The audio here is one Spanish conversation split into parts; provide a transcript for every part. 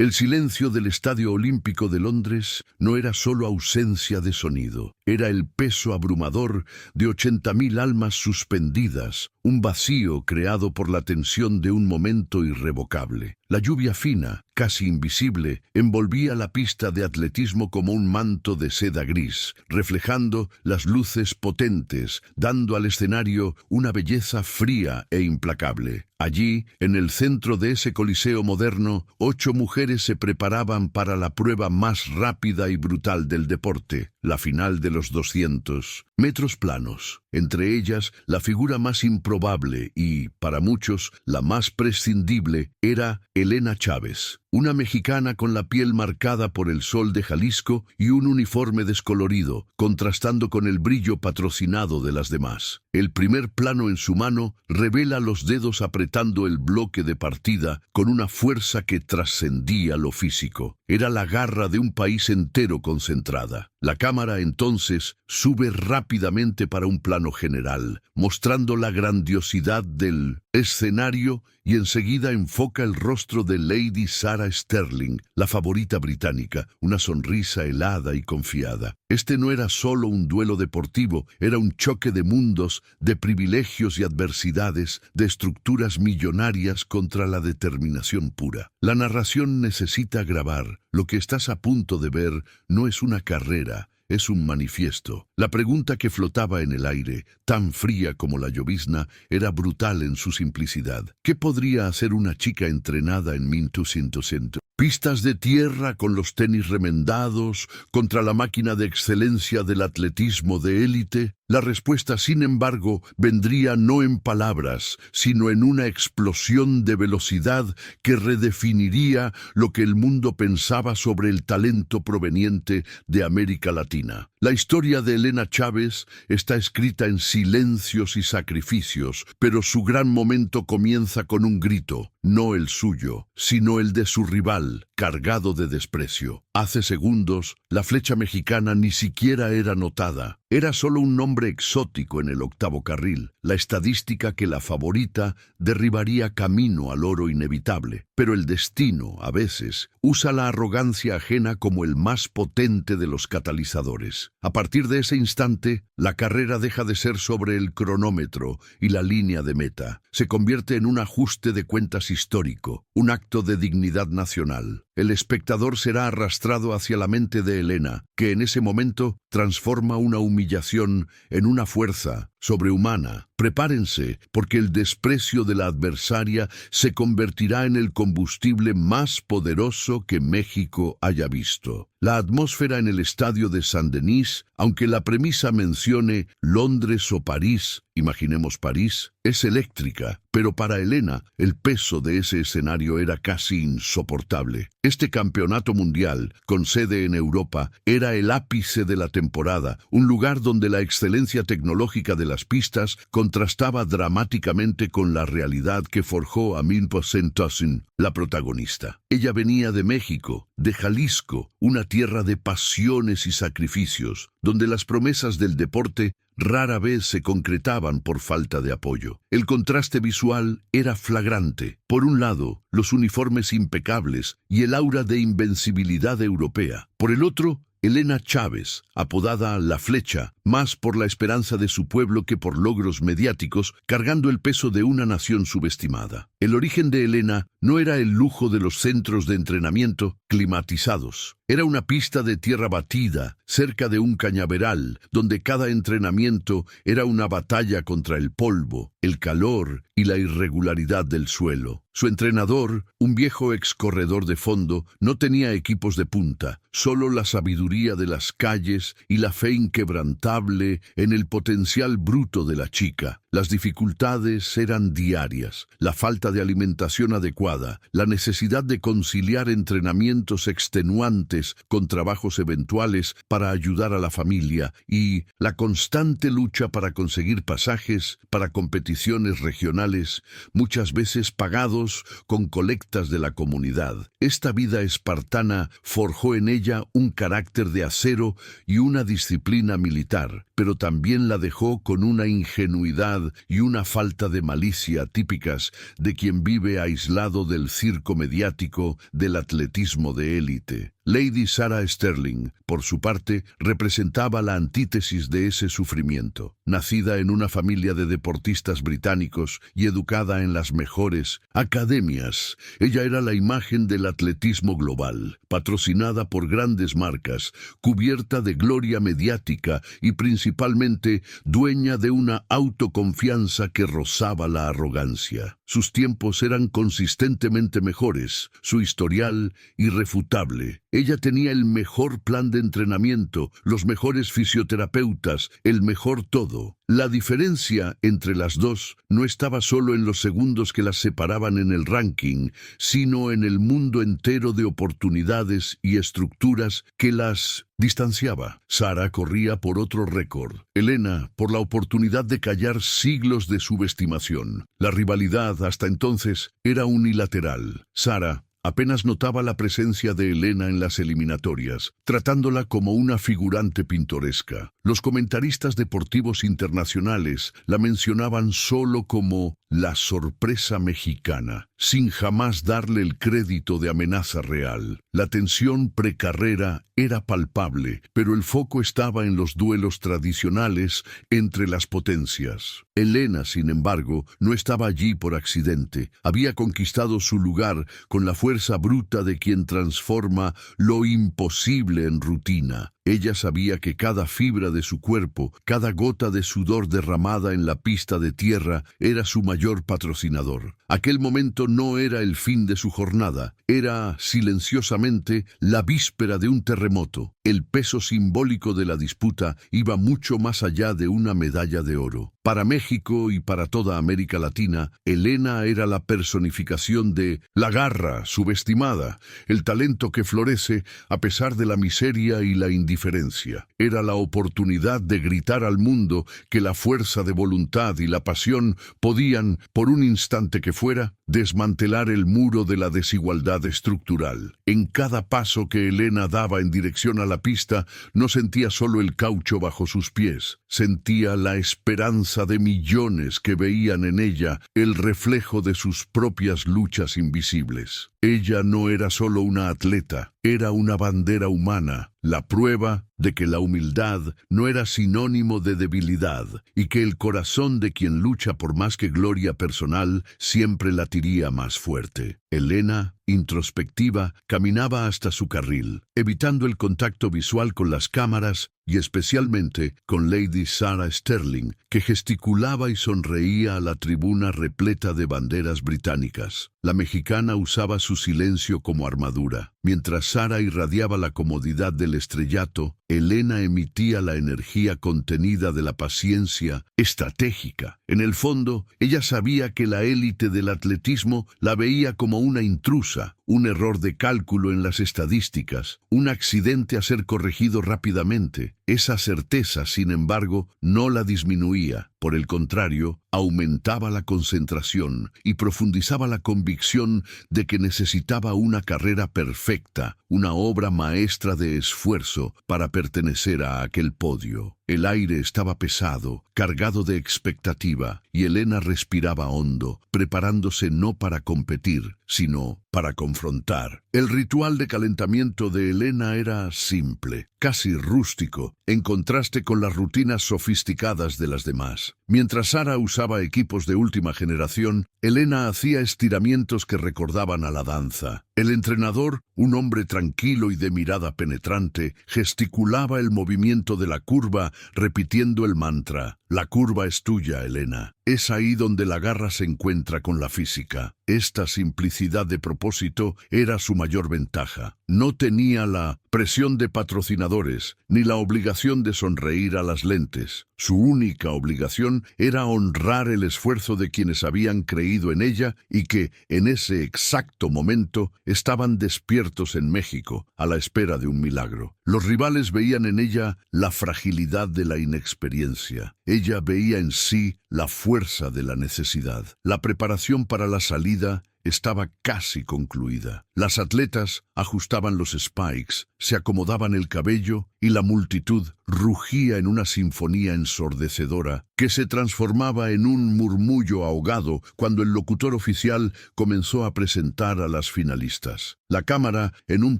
El silencio del Estadio Olímpico de Londres no era solo ausencia de sonido, era el peso abrumador de 80.000 almas suspendidas, un vacío creado por la tensión de un momento irrevocable. La lluvia fina, casi invisible, envolvía la pista de atletismo como un manto de seda gris, reflejando las luces potentes, dando al escenario una belleza fría e implacable. Allí, en el centro de ese coliseo moderno, 8 mujeres se preparaban para la prueba más rápida y brutal del deporte, la final de los 200 metros planos. Entre ellas, la figura más improbable y, para muchos, la más prescindible era Elena Chávez, una mexicana con la piel marcada por el sol de Jalisco y un uniforme descolorido, contrastando con el brillo patrocinado de las demás. El primer plano en su mano revela los dedos apretando el bloque de partida con una fuerza que trascendía lo físico. Era la garra de un país entero concentrada. La cámara entonces sube rápidamente para un plano general, mostrando la grandiosidad del escenario y enseguida enfoca el rostro de Lady Sarah Sterling, la favorita británica, una sonrisa helada y confiada. Este no era solo un duelo deportivo, era un choque de mundos, de privilegios y adversidades, de estructuras millonarias contra la determinación pura. La narración necesita grabar. Lo que estás a punto de ver no es una carrera, es un manifiesto. La pregunta que flotaba en el aire, tan fría como la llovizna, era brutal en su simplicidad. ¿Qué podría hacer una chica entrenada en 1200? Pistas de tierra con los tenis remendados, contra la máquina de excelencia del atletismo de élite. La respuesta, sin embargo, vendría no en palabras, sino en una explosión de velocidad que redefiniría lo que el mundo pensaba sobre el talento proveniente de América Latina. La historia de Elena Chávez está escrita en silencios y sacrificios, pero su gran momento comienza con un grito, no el suyo, sino el de su rival, cargado de desprecio. Hace segundos, la flecha mexicana ni siquiera era notada. Era solo un nombre exótico en el octavo carril, la estadística que la favorita derribaría camino al oro inevitable. Pero el destino, a veces, usa la arrogancia ajena como el más potente de los catalizadores. A partir de ese instante, la carrera deja de ser sobre el cronómetro y la línea de meta. Se convierte en un ajuste de cuentas histórico, un acto de dignidad nacional. El espectador será arrastrado hacia la mente de Elena, que en ese momento transforma una humillación en una fuerza sobrehumana. Prepárense, porque el desprecio de la adversaria se convertirá en el combustible más poderoso que México haya visto. La atmósfera en el estadio de Saint-Denis, aunque la premisa mencione Londres o París, imaginemos París, es eléctrica, pero para Elena el peso de ese escenario era casi insoportable. Este campeonato mundial, con sede en Europa, era el ápice de la temporada, un lugar donde la excelencia tecnológica de las pistas contrastaba dramáticamente con la realidad que forjó a 1200, la protagonista. Ella venía de México, de Jalisco, una tierra de pasiones y sacrificios, donde las promesas del deporte rara vez se concretaban por falta de apoyo. El contraste visual era flagrante. Por un lado, los uniformes impecables y el aura de invencibilidad europea. Por el otro, Elena Chávez, apodada La Flecha, más por la esperanza de su pueblo que por logros mediáticos, cargando el peso de una nación subestimada. El origen de Elena no era el lujo de los centros de entrenamiento climatizados. Era una pista de tierra batida, cerca de un cañaveral, donde cada entrenamiento era una batalla contra el polvo, el calor y la irregularidad del suelo. Su entrenador, un viejo excorredor de fondo, no tenía equipos de punta, solo la sabiduría de las calles y la fe inquebrantable en el potencial bruto de la chica. Las dificultades eran diarias, la falta de alimentación adecuada, la necesidad de conciliar entrenamientos extenuantes con trabajos eventuales para ayudar a la familia y la constante lucha para conseguir pasajes para competiciones regionales, muchas veces pagados con colectas de la comunidad. Esta vida espartana forjó en ella un carácter de acero y una disciplina militar, pero también la dejó con una ingenuidad y una falta de malicia típicas de quien vive aislado del circo mediático del atletismo de élite. Lady Sarah Sterling, por su parte, representaba la antítesis de ese sufrimiento. Nacida en una familia de deportistas británicos y educada en las mejores academias, ella era la imagen del atletismo global, patrocinada por grandes marcas, cubierta de gloria mediática y principalmente dueña de una autoconfianza que rozaba la arrogancia. Sus tiempos eran consistentemente mejores, su historial irrefutable. Ella tenía el mejor plan de entrenamiento, los mejores fisioterapeutas, el mejor todo. La diferencia entre las dos no estaba solo en los segundos que las separaban en el ranking, sino en el mundo entero de oportunidades y estructuras que las distanciaba. Sarah corría por otro récord. Elena, por la oportunidad de callar siglos de subestimación. La rivalidad, hasta entonces, era unilateral. Sarah apenas notaba la presencia de Elena en las eliminatorias, tratándola como una figurante pintoresca. Los comentaristas deportivos internacionales la mencionaban solo como la sorpresa mexicana, sin jamás darle el crédito de amenaza real. La tensión precarrera era palpable, pero el foco estaba en los duelos tradicionales entre las potencias. Elena, sin embargo, no estaba allí por accidente. Había conquistado su lugar con la fuerza bruta de quien transforma lo imposible en rutina. Ella sabía que cada fibra de su cuerpo, cada gota de sudor derramada en la pista de tierra, era su mayor patrocinador. Aquel momento no era el fin de su jornada, era silenciosamente la víspera de un terremoto. El peso simbólico de la disputa iba mucho más allá de una medalla de oro. Para México y para toda América Latina, Elena era la personificación de la garra subestimada, el talento que florece a pesar de la miseria y la indiferencia. Era la oportunidad de gritar al mundo que la fuerza de voluntad y la pasión podían, por un instante que fuera, desmantelar el muro de la desigualdad estructural. En cada paso que Elena daba en dirección a la pista, no sentía solo el caucho bajo sus pies, sentía la esperanza de millones que veían en ella el reflejo de sus propias luchas invisibles. Ella no era solo una atleta, era una bandera humana, la prueba de que la humildad no era sinónimo de debilidad y que el corazón de quien lucha por más que gloria personal siempre latiría más fuerte. Elena, introspectiva, caminaba hasta su carril, evitando el contacto visual con las cámaras y especialmente con Lady Sarah Sterling, que gesticulaba y sonreía a la tribuna repleta de banderas británicas. La mexicana usaba su silencio como armadura. Mientras Sarah irradiaba la comodidad del estrellato, Elena emitía la energía contenida de la paciencia estratégica. En el fondo, ella sabía que la élite del atletismo la veía como una intrusa, un error de cálculo en las estadísticas, un accidente a ser corregido rápidamente. Esa certeza, sin embargo, no la disminuía. Por el contrario, aumentaba la concentración y profundizaba la convicción de que necesitaba una carrera perfecta, una obra maestra de esfuerzo para pertenecer a aquel podio. El aire estaba pesado, cargado de expectativa, y Elena respiraba hondo, preparándose no para competir, sino para confrontar. El ritual de calentamiento de Elena era simple, casi rústico, en contraste con las rutinas sofisticadas de las demás. Mientras Sarah usaba equipos de última generación, Elena hacía estiramientos que recordaban a la danza. El entrenador, un hombre tranquilo y de mirada penetrante, gesticulaba el movimiento de la curva, repitiendo el mantra: «La curva es tuya, Elena». Es ahí donde la garra se encuentra con la física. Esta simplicidad de propósito era su mayor ventaja. No tenía la presión de patrocinadores, ni la obligación de sonreír a las lentes. Su única obligación era honrar el esfuerzo de quienes habían creído en ella y que, en ese exacto momento, estaban despiertos en México, a la espera de un milagro. Los rivales veían en ella la fragilidad de la inexperiencia. Ella veía en sí la fuerza de la necesidad. La preparación para la salida estaba casi concluida. Las atletas ajustaban los spikes, se acomodaban el cabello y la multitud rugía en una sinfonía ensordecedora que se transformaba en un murmullo ahogado cuando el locutor oficial comenzó a presentar a las finalistas. La cámara, en un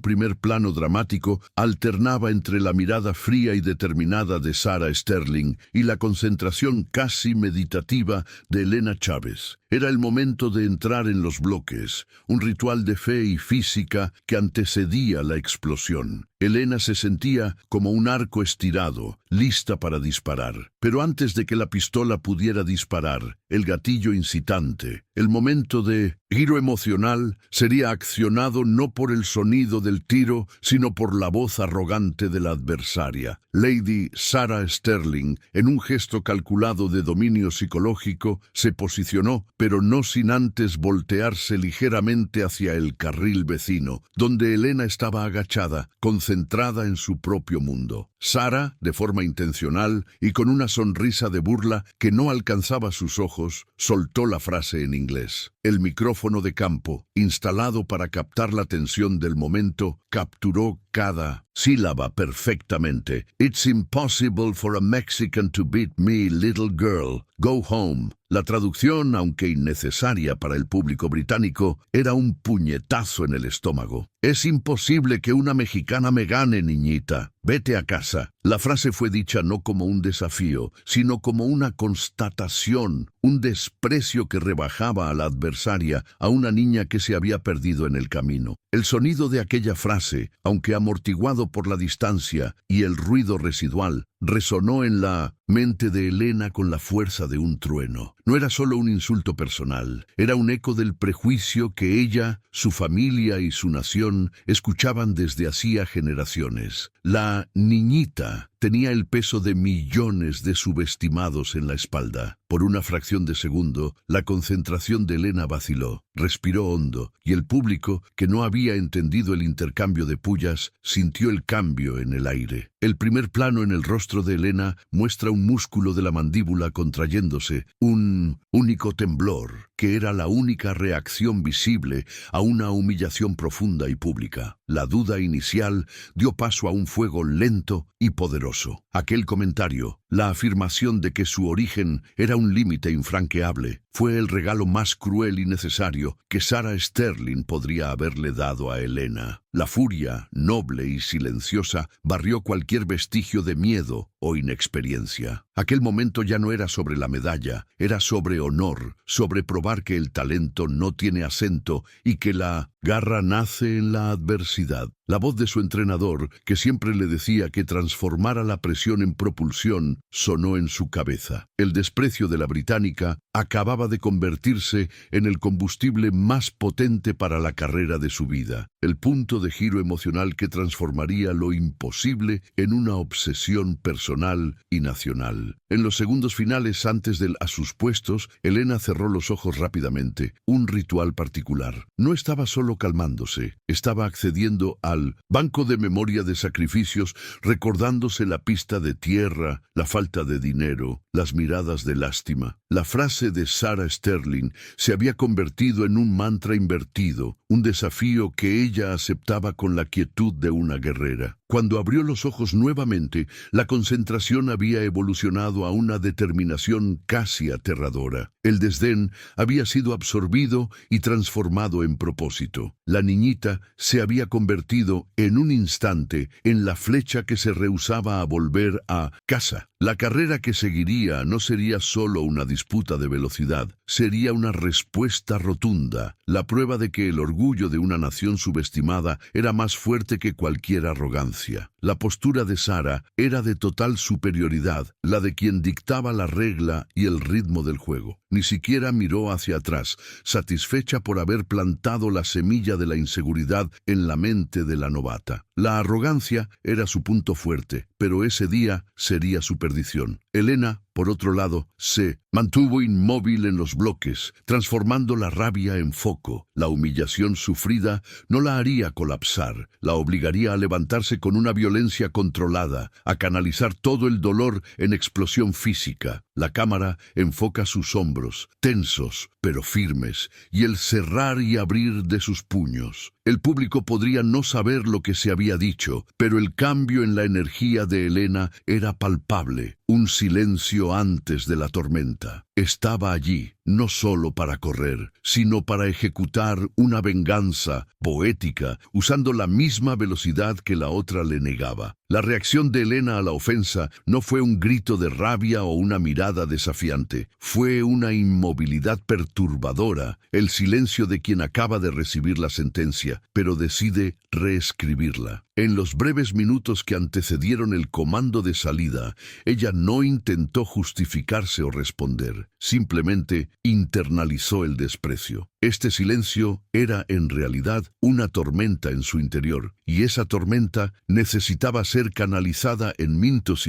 primer plano dramático, alternaba entre la mirada fría y determinada de Sarah Sterling y la concentración casi meditativa de Elena Chávez. Era el momento de entrar en los bloques, un ritual de fe y física que antecedía la explosión. Elena se sentía como un arco estirado, lista para disparar. Pero antes de que la pistola pudiera disparar, el gatillo incitante, el momento de giro emocional, sería accionado no por el sonido del tiro, sino por la voz arrogante de la adversaria. Lady Sarah Sterling, en un gesto calculado de dominio psicológico, se posicionó, pero no sin antes voltearse ligeramente hacia el carril vecino, donde Elena estaba agachada, concentrada en su propio mundo. Sarah, de forma intencional y con una sonrisa de burla que no alcanzaba sus ojos, soltó la frase en inglés. El micrófono de campo, instalado para captar la tensión del momento, capturó cada sílaba perfectamente. It's impossible for a Mexican to beat me, little girl. Go home. La traducción, aunque innecesaria para el público británico, era un puñetazo en el estómago. Es imposible que una mexicana me gane, niñita. Vete a casa. La frase fue dicha no como un desafío, sino como una constatación, un desprecio que rebajaba a la adversaria, a una niña que se había perdido en el camino. El sonido de aquella frase, aunque amortiguado por la distancia y el ruido residual, resonó en la mente de Elena con la fuerza de un trueno. No era solo un insulto personal, era un eco del prejuicio que ella, su familia y su nación escuchaban desde hacía generaciones. La niñita tenía el peso de millones de subestimados en la espalda. Por una fracción de segundo, la concentración de Elena vaciló, respiró hondo, y el público, que no había entendido el intercambio de pullas, sintió el cambio en el aire. El primer plano en el rostro de Elena muestra un músculo de la mandíbula contrayéndose, un único temblor, que era la única reacción visible a una humillación profunda y pública. La duda inicial dio paso a un fuego lento y poderoso. Aquel comentario, la afirmación de que su origen era un límite infranqueable, fue el regalo más cruel y necesario que Sarah Sterling podría haberle dado a Elena. La furia, noble y silenciosa, barrió cualquier vestigio de miedo o inexperiencia. Aquel momento ya no era sobre la medalla, era sobre honor, sobre probar que el talento no tiene acento y que la garra nace en la adversidad. La voz de su entrenador, que siempre le decía que transformara la presión en propulsión, sonó en su cabeza. El desprecio de la británica acababa de convertirse en el combustible más potente para la carrera de su vida, el punto de giro emocional que transformaría lo imposible en una obsesión personal y nacional. En los segundos finales antes del a sus puestos, Elena cerró los ojos rápidamente, un ritual particular. No estaba solo calmándose, estaba accediendo al banco de memoria de sacrificios, recordándose la pista de tierra, la falta de dinero, las miradas de lástima. La frase de Sarah Sterling se había convertido en un mantra invertido, un desafío que ella aceptaba con la quietud de una guerrera. Cuando abrió los ojos nuevamente, la concentración había evolucionado a una determinación casi aterradora. El desdén había sido absorbido y transformado en propósito. La niñita se había convertido en un instante en la flecha que se rehusaba a volver a casa. La carrera que seguiría no sería solo una disputa de velocidad, sería una respuesta rotunda, la prueba de que el orgullo de una nación subestimada era más fuerte que cualquier arrogancia. La postura de Sarah era de total superioridad, la de quien dictaba la regla y el ritmo del juego. Ni siquiera miró hacia atrás, satisfecha por haber plantado la semilla de la inseguridad en la mente de la novata. La arrogancia era su punto fuerte, pero ese día sería su perdición. Elena, por otro lado, se mantuvo inmóvil en los bloques, transformando la rabia en foco. La humillación sufrida no la haría colapsar, la obligaría a levantarse con una violencia controlada, a canalizar todo el dolor en explosión física. La cámara enfoca sus hombros, tensos pero firmes, y el cerrar y abrir de sus puños. El público podría no saber lo que se había dicho, pero el cambio en la energía de Helena era palpable. Un silencio antes de la tormenta. Estaba allí, no solo para correr, sino para ejecutar una venganza poética, usando la misma velocidad que la otra le negaba. La reacción de Helena a la ofensa no fue un grito de rabia o una mirada desafiante, fue una inmovilidad perturbadora, el silencio de quien acaba de recibir la sentencia, pero decide reescribirla. En los breves minutos que antecedieron el comando de salida, ella no intentó justificarse o responder, simplemente internalizó el desprecio. Este silencio era en realidad una tormenta en su interior, y esa tormenta necesitaba ser canalizada en minutos.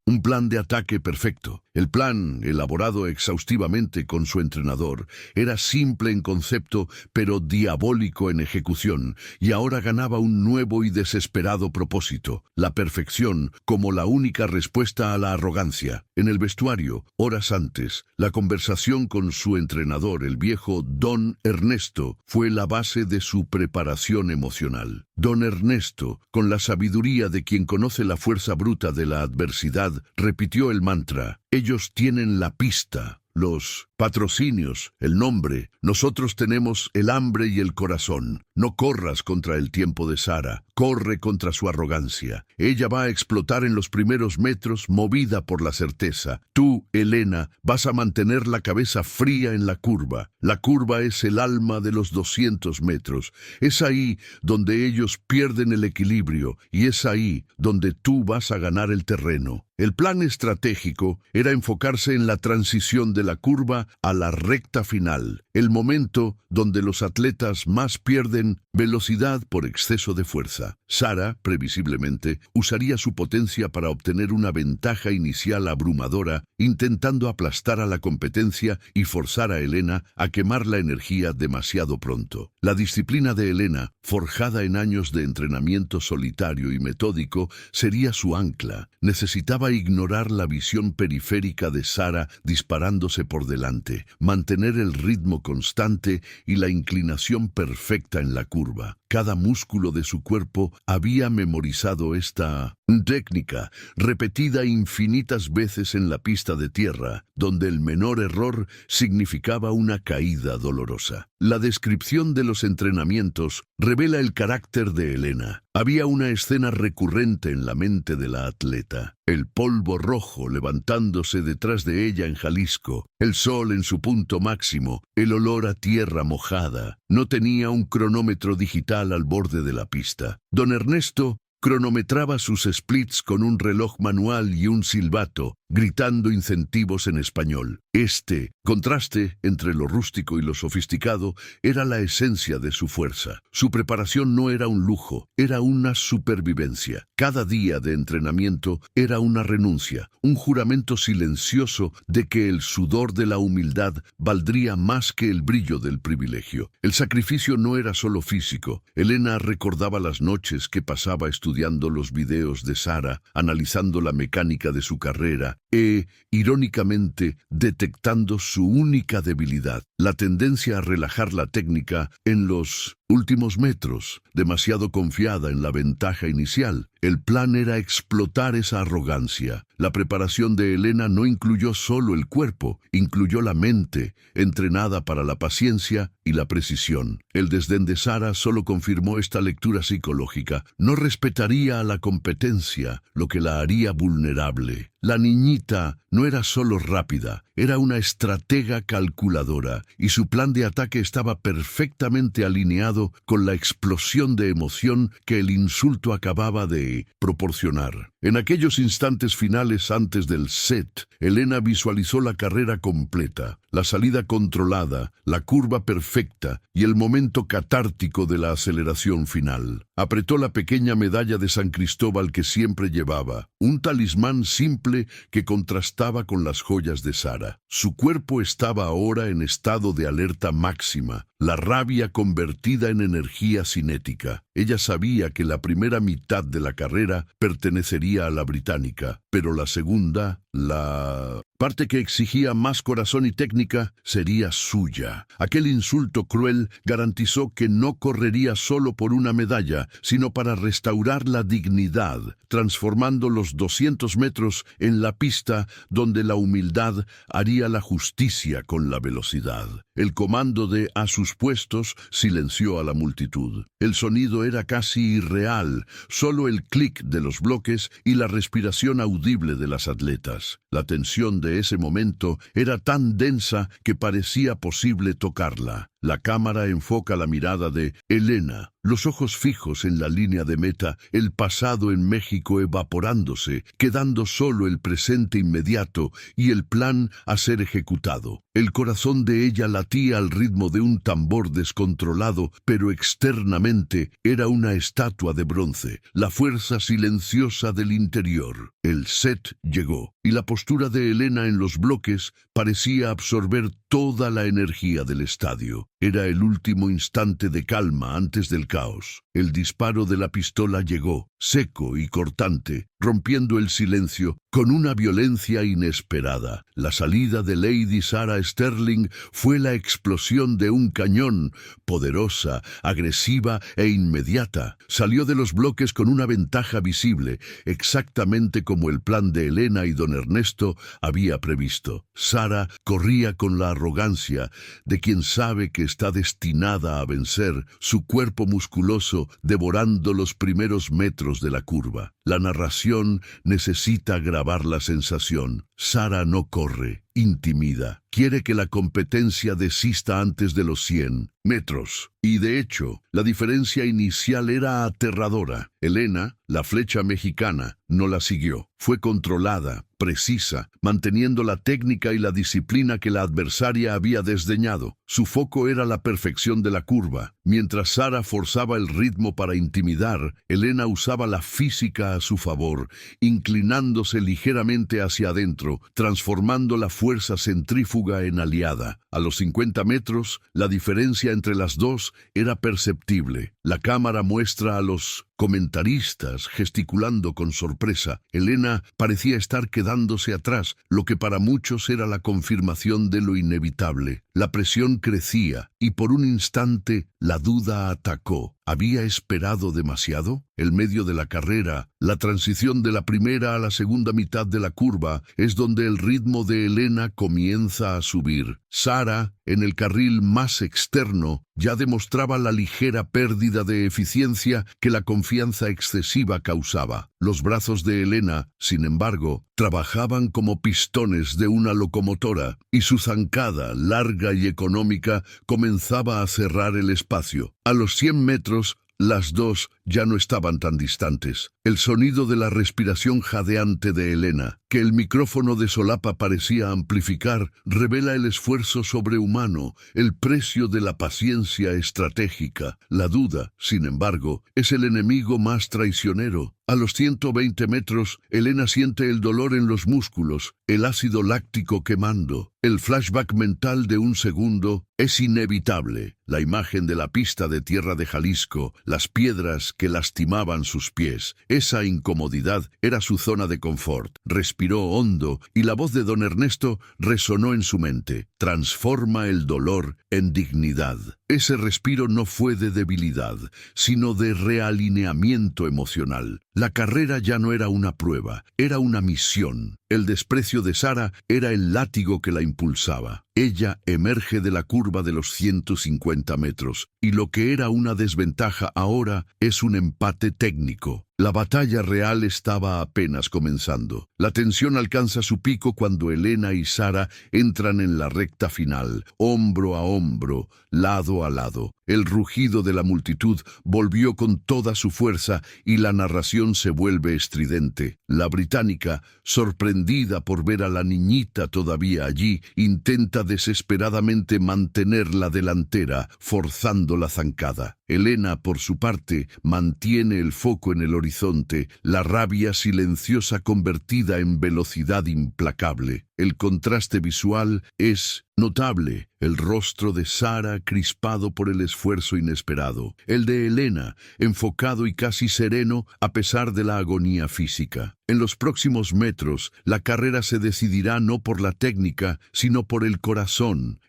Un plan de ataque perfecto. El plan, elaborado exhaustivamente con su entrenador, era simple en concepto, pero diabólico en ejecución, y ahora ganaba un nuevo y desesperado propósito: la perfección como la única respuesta a la arrogancia. En el vestuario, horas antes, la conversación con su entrenador, el viejo Don Ernesto, fue la base de su preparación emocional. Don Ernesto, con la sabiduría de quien conoce la fuerza bruta de la adversidad, repitió el mantra: ellos tienen la pista, los patrocinios, el nombre. Nosotros tenemos el hambre y el corazón. No corras contra el tiempo de Sara, corre contra su arrogancia. Ella va a explotar en los primeros metros, movida por la certeza. Tú, Helena, vas a mantener la cabeza fría en la curva. La curva es el alma de los 200 metros. Es ahí donde ellos pierden el equilibrio, y es ahí donde tú vas a ganar el terreno. El plan estratégico era enfocarse en la transición de la curva a la recta final, el momento donde los atletas más pierden velocidad por exceso de fuerza. Sara, previsiblemente, usaría su potencia para obtener una ventaja inicial abrumadora, intentando aplastar a la competencia y forzar a Helena a quemar la energía demasiado pronto. La disciplina de Helena, forjada en años de entrenamiento solitario y metódico, sería su ancla. Necesitaba ignorar la visión periférica de Sara disparándose por delante, mantener el ritmo constante y la inclinación perfecta en la curva. Cada músculo de su cuerpo había memorizado esta técnica, repetida infinitas veces en la pista de tierra, donde el menor error significaba una caída dolorosa. La descripción de los entrenamientos revela el carácter de Helena. Había una escena recurrente en la mente de la atleta: el polvo rojo levantándose detrás de ella en Jalisco, el sol en su punto máximo, el olor a tierra mojada. No tenía un cronómetro digital al borde de la pista. Don Ernesto cronometraba sus splits con un reloj manual y un silbato, gritando incentivos en español. Este contraste entre lo rústico y lo sofisticado era la esencia de su fuerza. Su preparación no era un lujo, era una supervivencia. Cada día de entrenamiento era una renuncia, un juramento silencioso de que el sudor de la humildad valdría más que el brillo del privilegio. El sacrificio no era solo físico. Helena recordaba las noches que pasaba estudiando los videos de Sara, analizando la mecánica de su carrera e, irónicamente, detectando su única debilidad: la tendencia a relajar la técnica en los últimos metros, demasiado confiada en la ventaja inicial. El plan era explotar esa arrogancia. La preparación de Helena no incluyó solo el cuerpo, incluyó la mente, entrenada para la paciencia y la precisión. El desdén de Sara solo confirmó esta lectura psicológica. No respetaría a la competencia, lo que la haría vulnerable. La niñita no era solo rápida, era una estratega calculadora, y su plan de ataque estaba perfectamente alineado con la explosión de emoción que el insulto acababa de proporcionar. En aquellos instantes finales antes del set, Helena visualizó la carrera completa, la salida controlada, la curva perfecta y el momento catártico de la aceleración final. Apretó la pequeña medalla de San Cristóbal que siempre llevaba, un talismán simple que contrastaba con las joyas de Sara. Su cuerpo estaba ahora en estado de alerta máxima, la rabia convertida en energía cinética. Ella sabía que la primera mitad de la carrera pertenecería a la británica, pero la segunda, la parte que exigía más corazón y técnica, sería suya. Aquel insulto cruel garantizó que no correría solo por una medalla, sino para restaurar la dignidad, transformando los 200 metros en la pista donde la humildad haría la justicia con la velocidad. El comando de "a sus puestos" silenció a la multitud. El sonido era casi irreal, solo el clic de los bloques y la respiración audible de las atletas. La tensión de ese momento era tan densa que parecía posible tocarla. La cámara enfoca la mirada de Elena, los ojos fijos en la línea de meta, el pasado en México evaporándose, quedando solo el presente inmediato y el plan a ser ejecutado. El corazón de ella latía al ritmo de un tambor descontrolado, pero externamente era una estatua de bronce, la fuerza silenciosa del interior. El set llegó, y la postura de Elena en los bloques parecía absorber toda la energía del estadio. Era el último instante de calma antes del caos. El disparo de la pistola llegó, seco y cortante, rompiendo el silencio con una violencia inesperada. La salida de Lady Sarah Sterling fue la explosión de un cañón, poderosa, agresiva e inmediata. Salió de los bloques con una ventaja visible, exactamente como el plan de Elena y don Ernesto había previsto. Sarah corría con la arrogancia de quien sabe que está destinada a vencer, su cuerpo musculoso devorando los primeros metros de la curva. La narración necesita grabar la sensación. Sarah no corre, intimida. Quiere que la competencia desista antes de los 100 metros. Y de hecho, la diferencia inicial era aterradora. Elena, la flecha mexicana, no la siguió. Fue controlada, precisa, manteniendo la técnica y la disciplina que la adversaria había desdeñado. Su foco era la perfección de la curva. Mientras Sarah forzaba el ritmo para intimidar, Elena usaba la física a su favor, inclinándose ligeramente hacia adentro, transformando la fuerza centrífuga en aliada. A los 50 metros, la diferencia entre las dos era perceptible. La cámara muestra a los comentaristas gesticulando con sorpresa. Elena parecía estar quedándose atrás, lo que para muchos era la confirmación de lo inevitable. La presión crecía y por un instante la duda atacó. ¿Había esperado demasiado? El medio de la carrera, la transición de la primera a la segunda mitad de la curva, es donde el ritmo de Elena comienza a subir. Sarah, en el carril más externo, ya demostraba la ligera pérdida de eficiencia que la confianza excesiva causaba. Los brazos de Elena, sin embargo, trabajaban como pistones de una locomotora, y su zancada, larga y económica, comenzaba a cerrar el espacio. A los 100 metros, las dos ya no estaban tan distantes. El sonido de la respiración jadeante de Elena, que el micrófono de solapa parecía amplificar, revela el esfuerzo sobrehumano, el precio de la paciencia estratégica. La duda, sin embargo, es el enemigo más traicionero. A los 120 metros, Elena siente el dolor en los músculos, el ácido láctico quemando. El flashback mental de un segundo es inevitable. La imagen de la pista de tierra de Jalisco, las piedras que lastimaban sus pies. Esa incomodidad era su zona de confort. Respiró hondo y la voz de don Ernesto resonó en su mente. Transforma el dolor en dignidad. Ese respiro no fue de debilidad, sino de realineamiento emocional. La carrera ya no era una prueba, era una misión. El desprecio de Sarah era el látigo que la impulsaba. Ella emerge de la curva de los 150 metros, y lo que era una desventaja ahora es un empate técnico. La batalla real estaba apenas comenzando. La tensión alcanza su pico cuando Elena y Sarah entran en la recta final, hombro a hombro, lado a lado. El rugido de la multitud volvió con toda su fuerza y la narración se vuelve estridente. La británica, sorprendida por ver a la niñita todavía allí, intenta desesperadamente mantener la delantera, forzando la zancada. Elena, por su parte, mantiene el foco en el horizonte, la rabia silenciosa convertida en velocidad implacable. El contraste visual es notable. El rostro de Sarah crispado por el esfuerzo inesperado. El de Elena, enfocado y casi sereno a pesar de la agonía física. En los próximos metros, la carrera se decidirá no por la técnica, sino por el corazón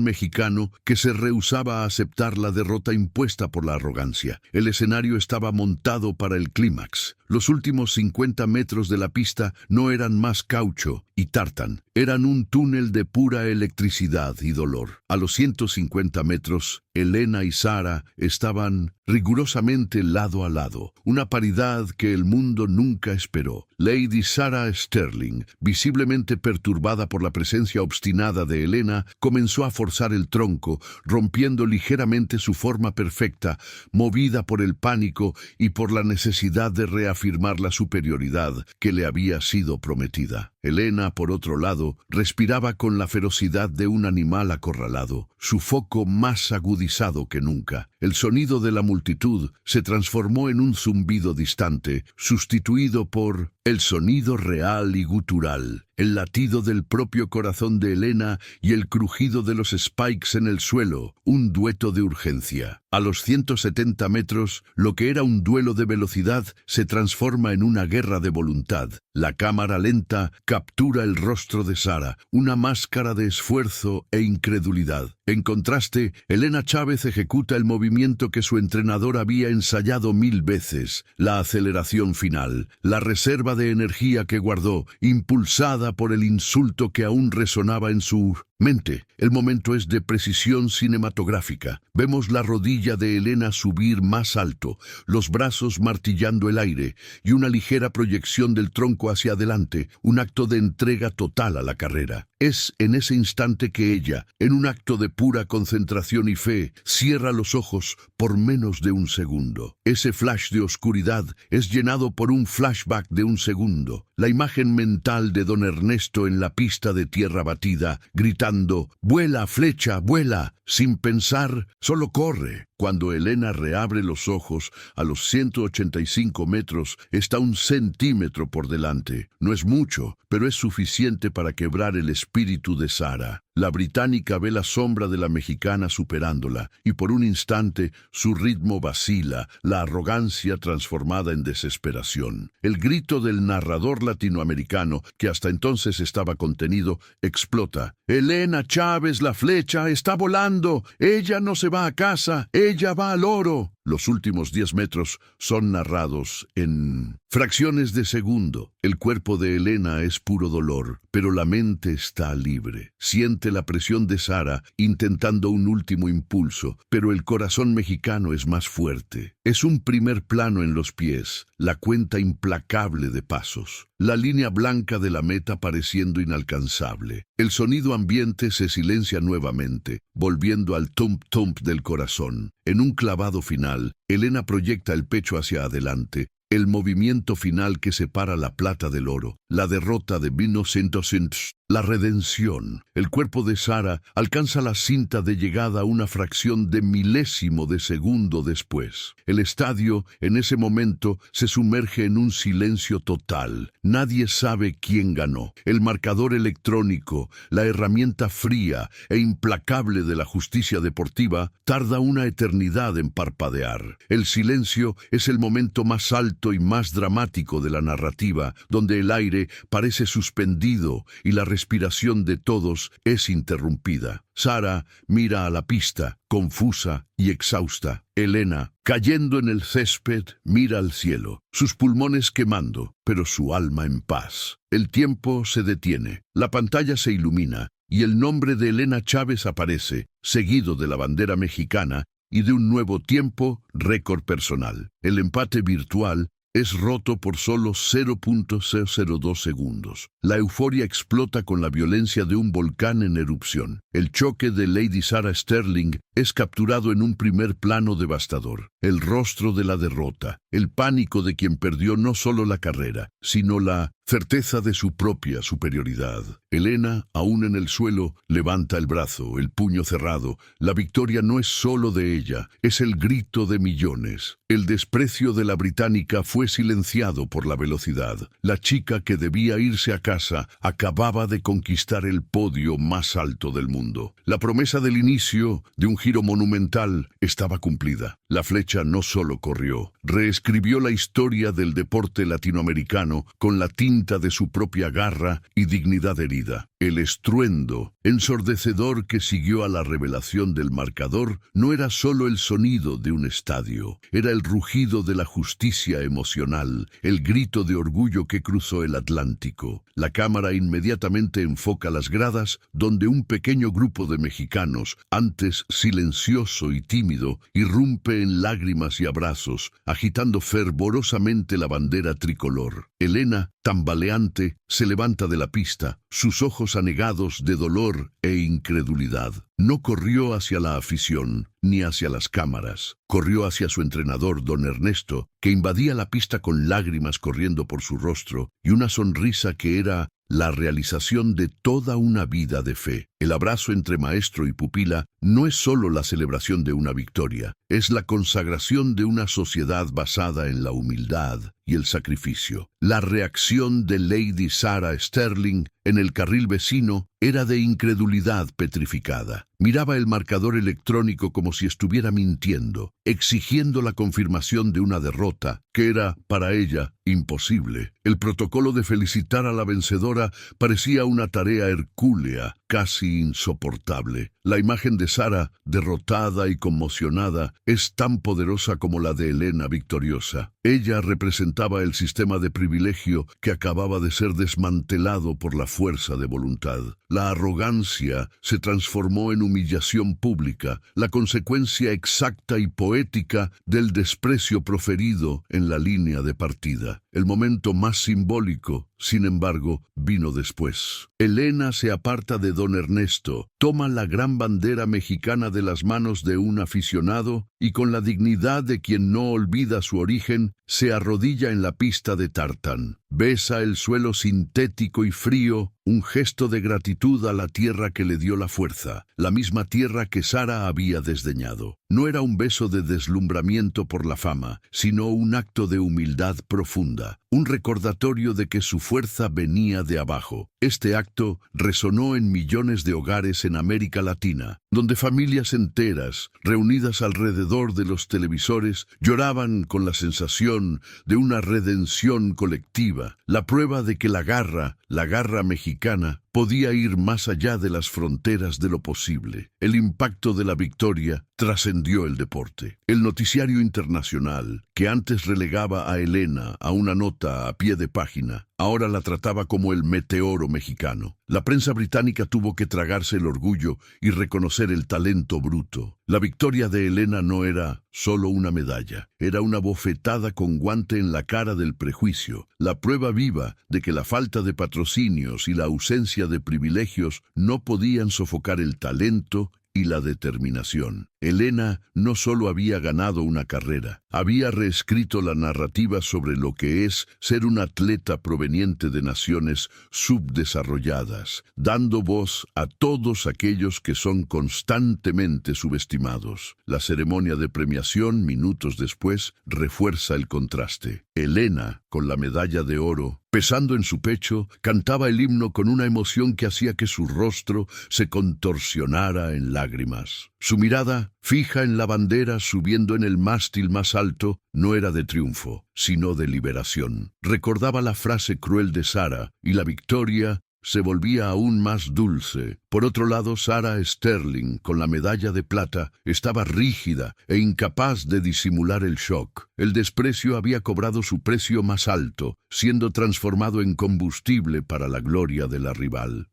mexicano que se rehusaba a aceptar la derrota impuesta por la arrogancia. El escenario estaba montado para el clímax. Los últimos 50 metros de la pista no eran más caucho y tártan, eran un túnel de pura electricidad y dolor. A los 150 metros, Elena y Sara estaban rigurosamente lado a lado, una paridad que el mundo nunca esperó. Lady Sarah Sterling, visiblemente perturbada por la presencia obstinada de Elena, comenzó a forzar el tronco, rompiendo ligeramente su forma perfecta, movida por el pánico y por la necesidad de reafirmar la superioridad que le había sido prometida. Elena, por otro lado, respiraba con la ferocidad de un animal acorralado, su foco más agudizado que nunca. El sonido de la multitud se transformó en un zumbido distante, sustituido por el sonido real y gutural, el latido del propio corazón de Elena y el crujido de los spikes en el suelo, un dueto de urgencia. A los 170 metros, lo que era un duelo de velocidad se transforma en una guerra de voluntad. La cámara lenta captura el rostro de Sara, una máscara de esfuerzo e incredulidad. En contraste, Elena Chávez ejecuta el movimiento que su entrenador había ensayado 1000 veces, la aceleración final, la reserva de energía que guardó, impulsada por el insulto que aún resonaba en su mente. El momento es de precisión cinematográfica. Vemos la rodilla de Elena subir más alto, los brazos martillando el aire y una ligera proyección del tronco hacia adelante, un acto de entrega total a la carrera. Es en ese instante que ella, en un acto de pura concentración y fe, cierra los ojos por menos de un segundo. Ese flash de oscuridad es llenado por un flashback de un segundo. La imagen mental de don Ernesto en la pista de tierra batida, gritando, «¡Vuela, flecha, vuela!», sin pensar, solo corre. Cuando Elena reabre los ojos, a los 185 metros, está 1 centímetro por delante. No es mucho, pero es suficiente para quebrar el espíritu de Sara. La británica ve la sombra de la mexicana superándola, y por un instante su ritmo vacila, la arrogancia transformada en desesperación. El grito del narrador latinoamericano, que hasta entonces estaba contenido, explota. «Elena Chávez, la flecha, está volando. Ella no se va a casa. Ella va al oro». Los últimos 10 metros son narrados en fracciones de segundo. El cuerpo de Elena es puro dolor, pero la mente está libre. Siente la presión de Sara intentando un último impulso, pero el corazón mexicano es más fuerte. Es un primer plano en los pies, la cuenta implacable de pasos, la línea blanca de la meta pareciendo inalcanzable. El sonido ambiente se silencia nuevamente, volviendo al tump-tump del corazón. En un clavado final, Elena proyecta el pecho hacia adelante, el movimiento final que separa la plata del oro, la derrota de 1900, la redención. El cuerpo de Sara alcanza la cinta de llegada una fracción de milésimo de segundo después. El estadio, en ese momento, se sumerge en un silencio total. Nadie sabe quién ganó. El marcador electrónico, la herramienta fría e implacable de la justicia deportiva, tarda una eternidad en parpadear. El silencio es el momento más alto y más dramático de la narrativa, donde el aire parece suspendido y la respiración de todos es interrumpida. Sara mira a la pista, confusa y exhausta. Elena, cayendo en el césped, mira al cielo, sus pulmones quemando, pero su alma en paz. El tiempo se detiene, la pantalla se ilumina y el nombre de Elena Chávez aparece, seguido de la bandera mexicana y de un nuevo tiempo récord personal. El empate virtual es roto por solo 0.002 segundos. La euforia explota con la violencia de un volcán en erupción. El choque de Lady Sarah Sterling es capturado en un primer plano devastador. El rostro de la derrota, el pánico de quien perdió no solo la carrera, sino la certeza de su propia superioridad. Elena, aún en el suelo, levanta el brazo, el puño cerrado. La victoria no es solo de ella, es el grito de millones. El desprecio de la británica fue silenciado por la velocidad. La chica que debía irse a casa acababa de conquistar el podio más alto del mundo. La promesa del inicio de un giro monumental estaba cumplida. La flecha no solo corrió, reescribió la historia del deporte latinoamericano con la tinta de su propia garra y dignidad herida. El estruendo ensordecedor que siguió a la revelación del marcador no era solo el sonido de un estadio, era el rugido de la justicia emocional, el grito de orgullo que cruzó el Atlántico. La cámara inmediatamente enfoca las gradas donde un pequeño grupo de mexicanos, antes silencioso y tímido, irrumpe en lágrimas y abrazos, agitando fervorosamente la bandera tricolor. Elena, tambaleante, se levanta de la pista, sus ojos anegados de dolor e incredulidad. No corrió hacia la afición, ni hacia las cámaras. Corrió hacia su entrenador, don Ernesto, que invadía la pista con lágrimas corriendo por su rostro y una sonrisa que era la realización de toda una vida de fe. El abrazo entre maestro y pupila no es solo la celebración de una victoria, es la consagración de una sociedad basada en la humildad y el sacrificio. La reacción de Lady Sarah Sterling en el carril vecino era de incredulidad petrificada. Miraba el marcador electrónico como si estuviera mintiendo, exigiendo la confirmación de una derrota que era, para ella, imposible. El protocolo de felicitar a la vencedora parecía una tarea hercúlea, casi insoportable. La imagen de Sara, derrotada y conmocionada, es tan poderosa como la de Elena victoriosa. Ella representaba el sistema de privilegio que acababa de ser desmantelado por la fuerza de voluntad. La arrogancia se transformó en humillación pública, la consecuencia exacta y poética del desprecio proferido en la línea de partida. El momento más simbólico, sin embargo, vino después. Elena se aparta de don Ernesto, toma la gran bandera mexicana de las manos de un aficionado y con la dignidad de quien no olvida su origen, se arrodilla en la pista de tartán. Besa el suelo sintético y frío, un gesto de gratitud a la tierra que le dio la fuerza, la misma tierra que Sara había desdeñado. No era un beso de deslumbramiento por la fama, sino un acto de humildad profunda, un recordatorio de que su fuerza venía de abajo. Este acto resonó en millones de hogares en América Latina, donde familias enteras, reunidas alrededor de los televisores, lloraban con la sensación de una redención colectiva, la prueba de que la garra mexicana, podía ir más allá de las fronteras de lo posible. El impacto de la victoria trascendió el deporte. El noticiario internacional, que antes relegaba a Elena a una nota a pie de página, ahora la trataba como el meteoro mexicano. La prensa británica tuvo que tragarse el orgullo y reconocer el talento bruto. La victoria de Elena no era solo una medalla, era una bofetada con guante en la cara del prejuicio, la prueba viva de que la falta de patrocinios y la ausencia de privilegios no podían sofocar el talento y la determinación. Elena no solo había ganado una carrera, había reescrito la narrativa sobre lo que es ser un atleta proveniente de naciones subdesarrolladas, dando voz a todos aquellos que son constantemente subestimados. La ceremonia de premiación, minutos después, refuerza el contraste. Elena, con la medalla de oro pesando en su pecho, cantaba el himno con una emoción que hacía que su rostro se contorsionara en lágrimas. Su mirada, fija en la bandera subiendo en el mástil más alto, no era de triunfo, sino de liberación. Recordaba la frase cruel de Sara, y la victoria se volvía aún más dulce. Por otro lado, Sarah Sterling, con la medalla de plata, estaba rígida e incapaz de disimular el shock. El desprecio había cobrado su precio más alto, siendo transformado en combustible para la gloria de la rival.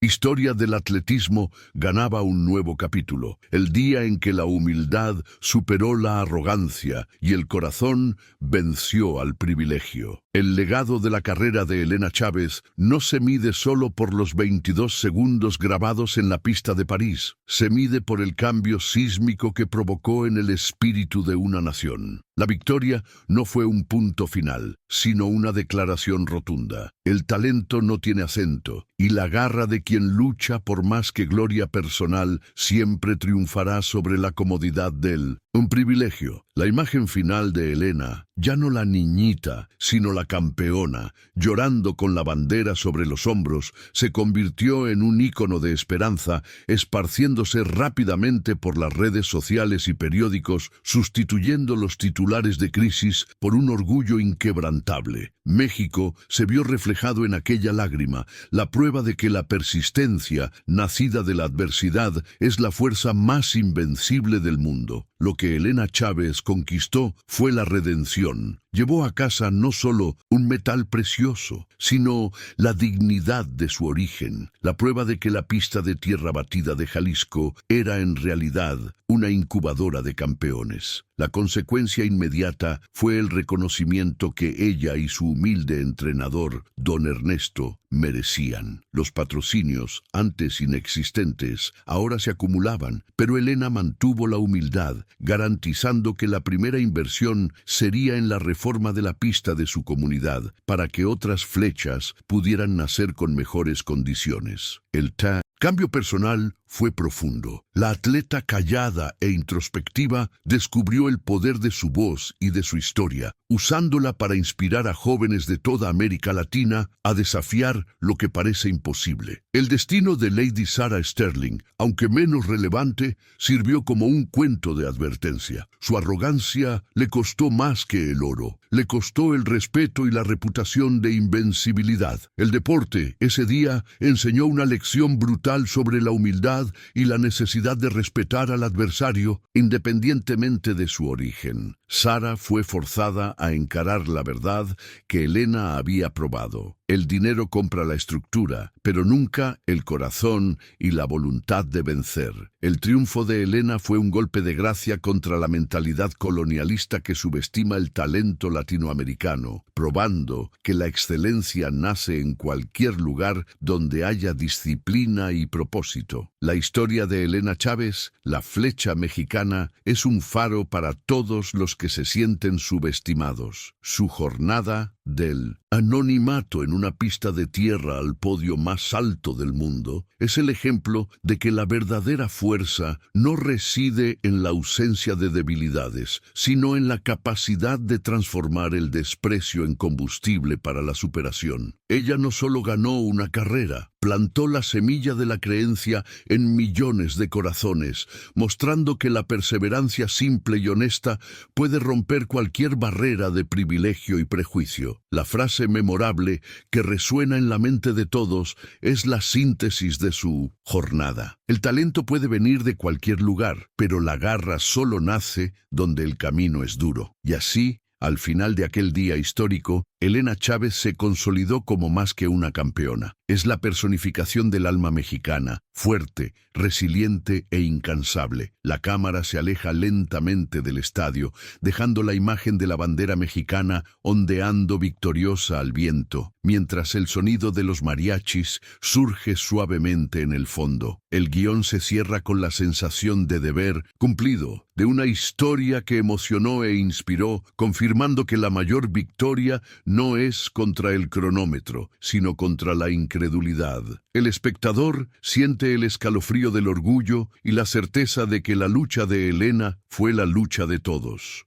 Historia del atletismo ganaba un nuevo capítulo, el día en que la humildad superó la arrogancia y el corazón venció al privilegio. El legado de la carrera de Elena Chávez no se mide solo por los 22 segundos grabados en la pista de París, se mide por el cambio sísmico que provocó en el espíritu de una nación. La victoria no fue un punto final, sino una declaración rotunda. El talento no tiene acento, y la garra de quien lucha por más que gloria personal siempre triunfará sobre la comodidad del un privilegio. La imagen final de Helena, ya no la niñita, sino la campeona, llorando con la bandera sobre los hombros, se convirtió en un ícono de esperanza, esparciéndose rápidamente por las redes sociales y periódicos, sustituyendo los titulares de crisis por un orgullo inquebrantable. México se vio reflejado en aquella lágrima, la prueba de que la persistencia, nacida de la adversidad, es la fuerza más invencible del mundo. Lo que Helena Chávez conquistó fue la redención. Llevó a casa no solo un metal precioso, sino la dignidad de su origen, la prueba de que la pista de tierra batida de Jalisco era en realidad una incubadora de campeones. La consecuencia inmediata fue el reconocimiento que ella y su humilde entrenador, don Ernesto, merecían. Los patrocinios, antes inexistentes, ahora se acumulaban, pero Helena mantuvo la humildad, garantizando que la primera inversión sería en la reforma de la pista de su comunidad, para que otras flechas pudieran nacer con mejores condiciones. El cambio personal fue profundo. La atleta callada e introspectiva descubrió el poder de su voz y de su historia, usándola para inspirar a jóvenes de toda América Latina a desafiar lo que parece imposible. El destino de Lady Sarah Sterling, aunque menos relevante, sirvió como un cuento de advertencia. Su arrogancia le costó más que el oro. Le costó el respeto y la reputación de invencibilidad. El deporte, ese día, enseñó una lección brutal sobre la humildad y la necesidad de respetar al adversario independientemente de su origen. Sarah fue forzada a encarar la verdad que Helena había probado. El dinero compra la estructura, pero nunca el corazón y la voluntad de vencer. El triunfo de Helena fue un golpe de gracia contra la mentalidad colonialista que subestima el talento latinoamericano, probando que la excelencia nace en cualquier lugar donde haya disciplina y propósito. La historia de Helena Chávez, la flecha mexicana, es un faro para todos los que se sienten subestimados. Su jornada del anonimato en una pista de tierra al podio más alto del mundo es el ejemplo de que la verdadera fuerza no reside en la ausencia de debilidades, sino en la capacidad de transformar el desprecio en combustible para la superación. Ella no solo ganó una carrera, plantó la semilla de la creencia en millones de corazones, mostrando que la perseverancia simple y honesta puede romper cualquier barrera de privilegio y prejuicio. La frase memorable que resuena en la mente de todos es la síntesis de su jornada. El talento puede venir de cualquier lugar, pero la garra solo nace donde el camino es duro. Y así, al final de aquel día histórico, Helena Chávez se consolidó como más que una campeona. Es la personificación del alma mexicana, fuerte, resiliente e incansable. La cámara se aleja lentamente del estadio, dejando la imagen de la bandera mexicana ondeando victoriosa al viento, mientras el sonido de los mariachis surge suavemente en el fondo. El guión se cierra con la sensación de deber cumplido, de una historia que emocionó e inspiró, confirmando que la mayor victoria no es contra el cronómetro, sino contra la incredulidad. El espectador siente el escalofrío del orgullo y la certeza de que la lucha de Helena fue la lucha de todos.